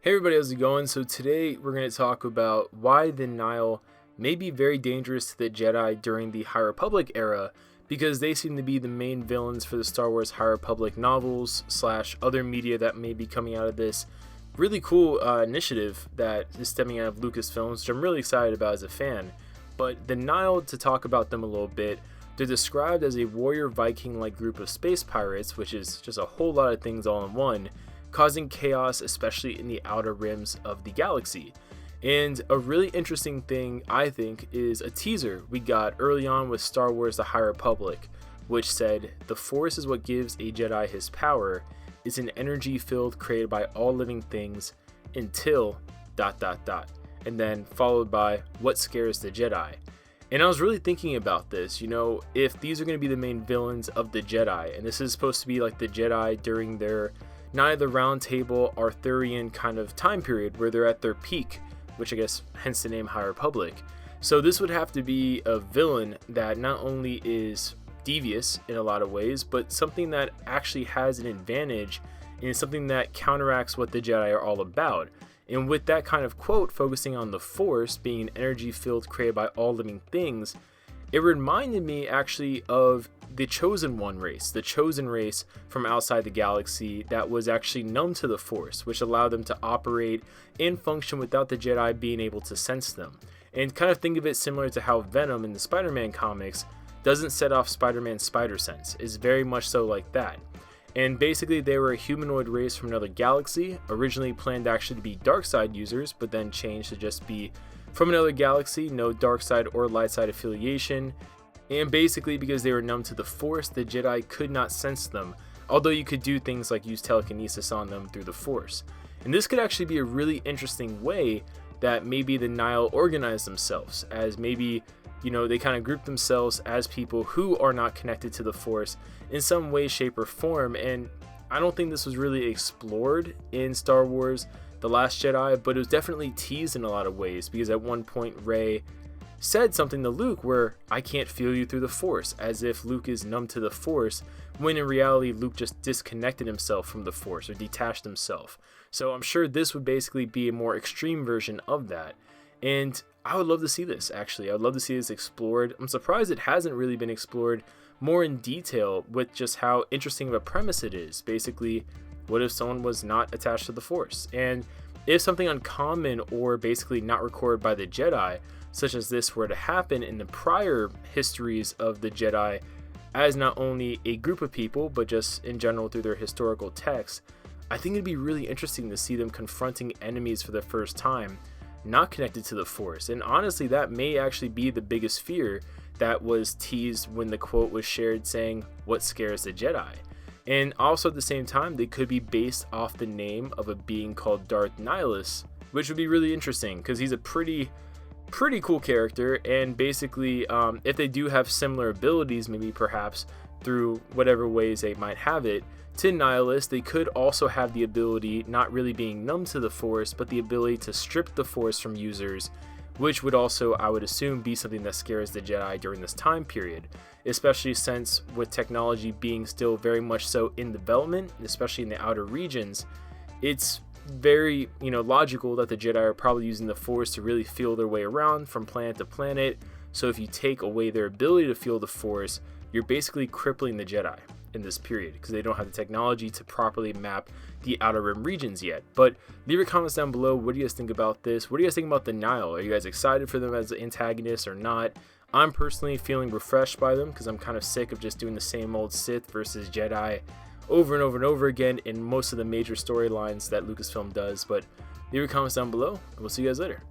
Hey everybody, how's it going? So today we're going to talk about why the Nihil may be very dangerous to the Jedi during the High Republic era, because they seem to be the main villains for the Star Wars High Republic novels / other media that may be coming out of this really cool initiative that is stemming out of Lucasfilms, which I'm really excited about as a fan. But the Nihil, to talk about them a little bit, they're described as a warrior Viking-like group of space pirates, which is just a whole lot of things all in one, causing chaos, especially in the outer rims of the galaxy. And a really interesting thing, I think, is a teaser we got early on with Star Wars The High Republic, which said, "The Force is what gives a Jedi his power. It's an energy field created by all living things until ... and then followed by, "What scares the Jedi?" And I was really thinking about this, if these are going to be the main villains of the Jedi, and this is supposed to be like the Jedi during their Night of the Round Table Arthurian kind of time period where they're at their peak, which I guess hence the name High Republic. So this would have to be a villain that not only is devious in a lot of ways, but something that actually has an advantage and something that counteracts what the Jedi are all about. And with that kind of quote focusing on the Force being an energy field created by all living things, it reminded me actually of the Chosen One race, the Chosen race from outside the galaxy that was actually numb to the Force, which allowed them to operate and function without the Jedi being able to sense them. And kind of think of it similar to how Venom in the Spider-Man comics doesn't set off Spider-Man's spider sense, is very much so like that. And basically they were a humanoid race from another galaxy, originally planned actually to be dark side users, but then changed to just be from another galaxy, no dark side or light side affiliation. And basically because they were numb to the Force, the Jedi could not sense them, although you could do things like use telekinesis on them through the Force. And this could actually be a really interesting way that maybe the Nihil organize themselves, as maybe, they kind of group themselves as people who are not connected to the Force in some way, shape, or form. And I don't think this was really explored in Star Wars The Last Jedi, but it was definitely teased in a lot of ways, because at one point Rey said something to Luke where, "I can't feel you through the Force," as if Luke is numb to the Force, when in reality Luke just disconnected himself from the Force or detached himself. So I'm sure this would basically be a more extreme version of that. And I would love to see this, actually. I would love to see this explored. I'm surprised it hasn't really been explored more in detail with just how interesting of a premise it is. Basically, what if someone was not attached to the Force? And if something uncommon or basically not recorded by the Jedi, such as this, were to happen in the prior histories of the Jedi as not only a group of people, but just in general through their historical texts, I think it'd be really interesting to see them confronting enemies for the first time, not connected to the Force. And honestly, that may actually be the biggest fear that was teased when the quote was shared saying, "What scares the Jedi?" And also at the same time, they could be based off the name of a being called Darth Nihilus, which would be really interesting because he's a pretty cool character. And basically, if they do have similar abilities, maybe perhaps through whatever ways they might have it, to Nihilus, they could also have the ability, not really being numb to the Force, but the ability to strip the Force from users, which would also, I would assume, be something that scares the Jedi during this time period, especially since with technology being still very much so in development, especially in the outer regions, it's very logical that the Jedi are probably using the Force to really feel their way around from planet to planet. So if you take away their ability to feel the Force, you're basically crippling the Jedi in this period, because they don't have the technology to properly map the outer rim regions yet. But leave your comments down below. What do you guys think about this? What do you guys think about the Nihil? Are you guys excited for them as antagonists or not? I'm personally feeling refreshed by them because I'm kind of sick of just doing the same old Sith versus Jedi over and over and over again in most of the major storylines that Lucasfilm does. But leave your comments down below, and we'll see you guys later.